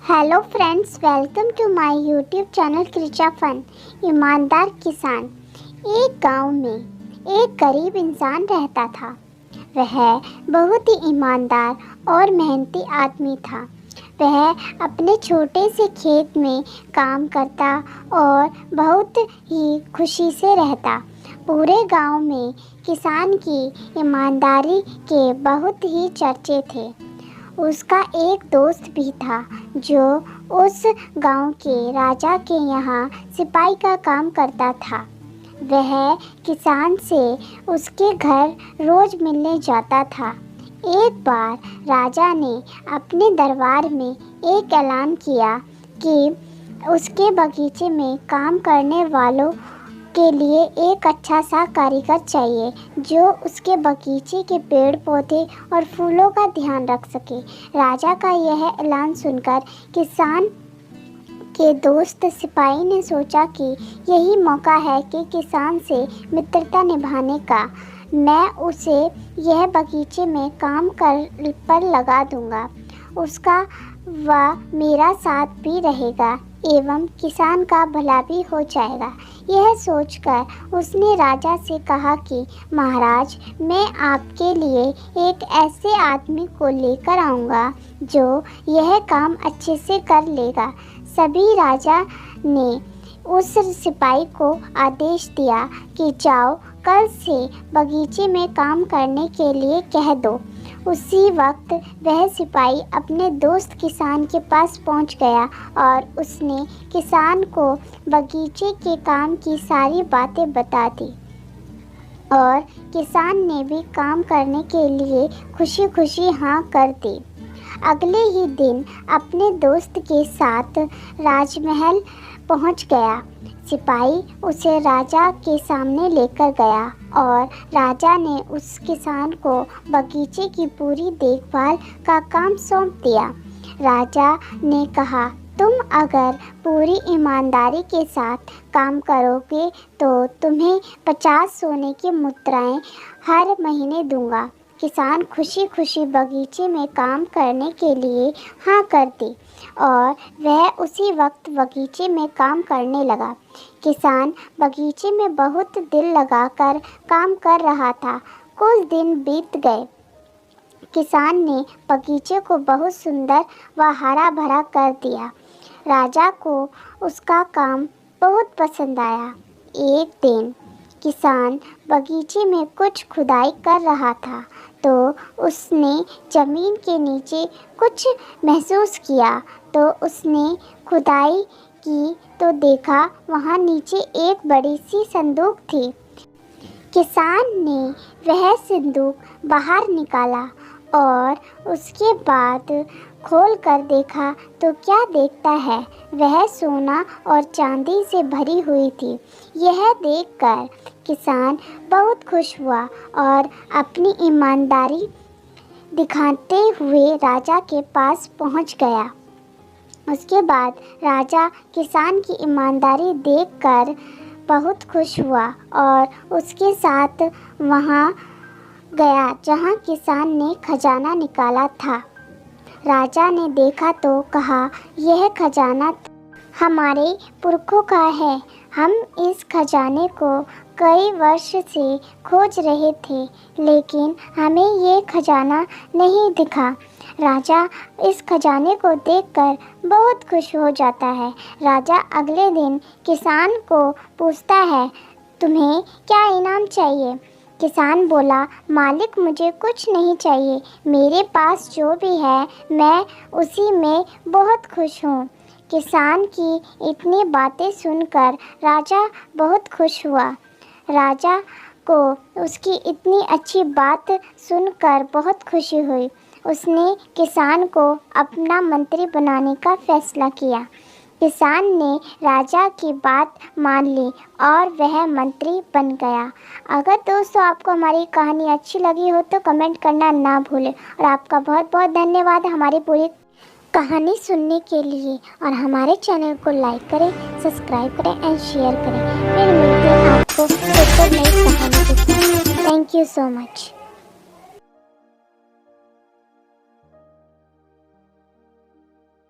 Hello friends, welcome to my YouTube channel क्रिचा fun. ईमानदार किसान। एक गांव में एक गरीब इंसान रहता था। वह बहुत ही ईमानदार और मेहनती आदमी था। वह अपने छोटे से खेत में काम करता और बहुत ही खुशी से रहता। पूरे गांव में किसान की ईमानदारी के बहुत ही चर्चे थे। उसका एक दोस्त भी था जो उस गांव के राजा के यहाँ सिपाही का काम करता था। वह किसान से उसके घर रोज मिलने जाता था। एक बार राजा ने अपने दरबार में एक ऐलान किया कि उसके बगीचे में काम करने वालों के लिए एक अच्छा सा कारीगर चाहिए जो उसके बगीचे के पेड़ पौधे और फूलों का ध्यान रख सके। राजा का यह ऐलान सुनकर किसान के दोस्त सिपाही ने सोचा कि यही मौका है कि किसान से मित्रता निभाने का। मैं उसे यह बगीचे में काम कर पर लगा दूंगा। उसका व मेरा साथ भी रहेगा एवं किसान का भला भी हो जाएगा। यह सोचकर उसने राजा से कहा कि महाराज, मैं आपके लिए एक ऐसे आदमी को लेकर आऊँगा जो यह काम अच्छे से कर लेगा। सभी राजा ने उस सिपाही को आदेश दिया कि जाओ, कल से बगीचे में काम करने के लिए कह दो। उसी वक्त वह सिपाही अपने दोस्त किसान के पास पहुंच गया और उसने किसान को बगीचे के काम की सारी बातें बता दी और किसान ने भी काम करने के लिए खुशी खुशी हाँ कर दी। अगले ही दिन अपने दोस्त के साथ राजमहल पहुंच गया। सिपाही उसे राजा के सामने लेकर गया और राजा ने उस किसान को बगीचे की पूरी देखभाल का काम सौंप दिया। राजा ने कहा, तुम अगर पूरी ईमानदारी के साथ काम करोगे तो तुम्हें 50 सोने की मुद्राएं हर महीने दूंगा। किसान खुशी खुशी बगीचे में काम करने के लिए हाँ कर दी और वह उसी वक्त बगीचे में काम करने लगा। किसान बगीचे में बहुत दिल लगाकर काम कर रहा था। कुछ दिन बीत गए। किसान ने बगीचे को बहुत सुंदर व हरा भरा कर दिया। राजा को उसका काम बहुत पसंद आया। एक दिन किसान बगीचे में कुछ खुदाई कर रहा था तो उसने ज़मीन के नीचे कुछ महसूस किया। तो उसने खुदाई की तो देखा वहाँ नीचे एक बड़ी सी संदूक थी। किसान ने वह संदूक बाहर निकाला और उसके बाद खोल कर देखा तो क्या देखता है, वह सोना और चांदी से भरी हुई थी। यह देखकर किसान बहुत खुश हुआ और अपनी ईमानदारी दिखाते हुए राजा के पास पहुंच गया। उसके बाद राजा किसान की ईमानदारी देखकर बहुत खुश हुआ और उसके साथ वहां गया जहां किसान ने खजाना निकाला था। राजा ने देखा तो कहा, यह खजाना हमारे पुरखों का है। हम इस खजाने को कई वर्ष से खोज रहे थे लेकिन हमें ये खजाना नहीं दिखा। राजा इस खजाने को देखकर बहुत खुश हो जाता है। राजा अगले दिन किसान को पूछता है, तुम्हें क्या इनाम चाहिए? किसान बोला, मालिक, मुझे कुछ नहीं चाहिए। मेरे पास जो भी है मैं उसी में बहुत खुश हूँ। किसान की इतनी बातें सुनकर राजा बहुत खुश हुआ। राजा को उसकी इतनी अच्छी बात सुनकर बहुत खुशी हुई। उसने किसान को अपना मंत्री बनाने का फैसला किया। किसान ने राजा की बात मान ली और वह मंत्री बन गया। अगर दोस्तों आपको हमारी कहानी अच्छी लगी हो तो कमेंट करना ना भूलें और आपका बहुत बहुत धन्यवाद हमारी पूरी कहानी सुनने के लिए। और हमारे चैनल को लाइक करें, सब्सक्राइब करें एंड शेयर करें। फिर मिलते हैं आपको एक और नई कहानी के साथ। Thank you so much.